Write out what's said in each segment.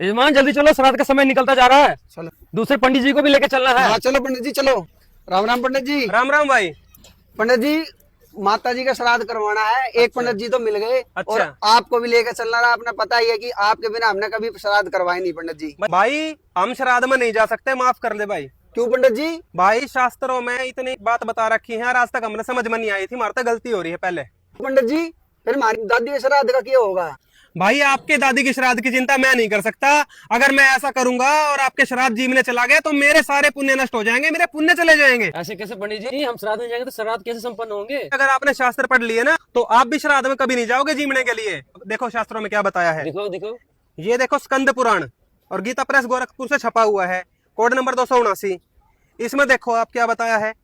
यजमान जल्दी चलो, श्राद्ध का समय निकलता जा रहा है। चलो। दूसरे पंडित जी को भी लेके चलना है। हाँ चलो पंडित जी चलो। राम राम पंडित जी। राम राम भाई। पंडित जी माता जी का श्राद्ध करवाना है। एक पंडित जी तो मिल गए। अच्छा। और आपको भी लेकर चलना रहा। आपने पता ही है कि आपके बिना हमने कभी श्राद्ध करवाए नहीं पंडित जी। भाई हम श्राद्ध में नहीं जा सकते, माफ कर दे भाई। क्यों पंडित जी? भाई शास्त्रों में इतनी बात बता रखी है और आज तक हमने समझ में नहीं आई थी, हमारे तो गलती हो रही है पहले। पंडित जी फिर हमारी दादी के श्राद्ध का क्या होगा? भाई आपके दादी की श्राद्ध की चिंता मैं नहीं कर सकता। अगर मैं ऐसा करूंगा और आपके श्राद्ध जीवने चला गया तो मेरे सारे पुण्य नष्ट हो जाएंगे, मेरे पुण्य चले जाएंगे। ऐसे कैसे पंडित जी, हम श्राद्ध में जाएंगे तो श्राद्ध कैसे संपन्न होंगे? अगर आपने शास्त्र पढ़ लिए ना तो आप भी श्राद्ध में कभी नहीं जाओगे जीवने के लिए। देखो शास्त्रों में क्या बताया है, दिखो दिखो। ये देखो स्कंद पुराण और गीता प्रेस गोरखपुर से छपा हुआ है, कोड नंबर 279। इसमें देखो आप क्या बताया है।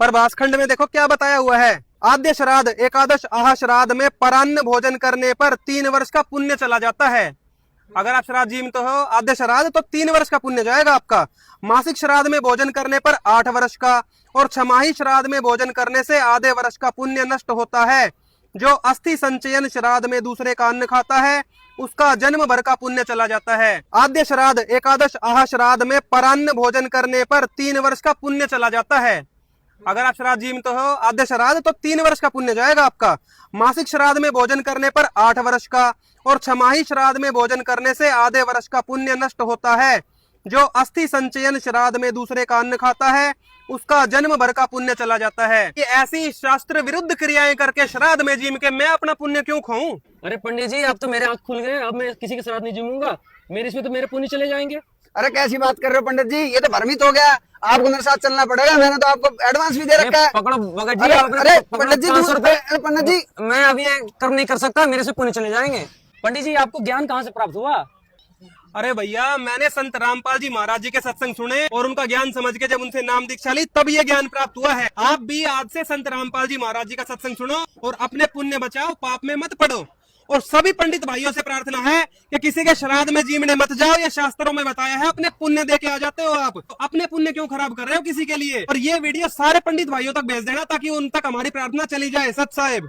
प्रभास खंड में देखो क्या बताया हुआ है। आद्य श्राद्ध एकादश आह श्राद्ध में परान्न भोजन करने पर 3 वर्ष का पुण्य चला जाता है। अगर आप श्राद्ध जीवित हो आद्य श्राद्ध तो 3 वर्ष का पुण्य जाएगा आपका। मासिक श्राद्ध में भोजन करने पर 8 वर्ष का और छमाही श्राद्ध में भोजन करने से आधे वर्ष का पुण्य नष्ट होता है। जो अस्थि संचयन श्राद्ध में दूसरे का अन्न खाता है उसका जन्म भर का पुण्य चला जाता है। आद्य श्राद्ध एकादश आह श्राद्ध में परान्न भोजन करने पर 3 वर्ष का पुण्य चला जाता है। अगर आप श्राद्ध जीवित हो आद्य श्राद्ध तो 3 वर्ष का पुण्य जाएगा आपका। मासिक श्राद्ध में भोजन करने पर 8 वर्ष का और छमाही श्राद्ध में भोजन करने से आधे वर्ष का पुण्य नष्ट होता है। जो अस्थि संचयन श्राद्ध में दूसरे का अन्न खाता है उसका जन्म भर का पुण्य चला जाता है। कि ऐसी शास्त्र विरुद्ध क्रियाएं करके श्राद्ध में जीव के मैं अपना पुण्य क्यों खाऊं? अरे पंडित जी, अब तो मेरे आंख खुल गए। अब मैं किसी के श्राद्ध नहीं जूमूंगा। मेरे इसमें तो मेरे पुण्य चले जाएंगे। अरे कैसी बात कर रहे हो पंडित जी? ये तो भ्रमित हो गया। आपको मेरे साथ चलना पड़ेगा। मैंने तो आपको एडवांस भी दे रखा है। पकड़ो भगत जी। अरे आपने अरे पकड़ो पंडित जी 500 रुपए। अरे पंडित जी मैं अभी ये कर नहीं कर सकता, मेरे से पुण्य चले जाएंगे। पंडित जी आपको ज्ञान कहाँ से प्राप्त हुआ? अरे भैया मैंने संत रामपाल जी महाराज जी के सत्संग सुने और उनका ज्ञान समझ के जब उनसे नाम दीक्षा ली तब ये ज्ञान प्राप्त हुआ है। आप भी आज से संत रामपाल जी महाराज जी का सत्संग सुनो और अपने पुण्य बचाओ, पाप में मत पड़ो। और सभी पंडित भाइयों से प्रार्थना है कि किसी के श्राद्ध में जीवने मत जाओ। ये शास्त्रों में बताया है, अपने पुण्य दे के आ जाते हो आप। तो अपने पुण्य क्यों खराब कर रहे हो किसी के लिए? और ये वीडियो सारे पंडित भाइयों तक भेज देना ताकि उन तक हमारी प्रार्थना चली जाए। सत साहेब।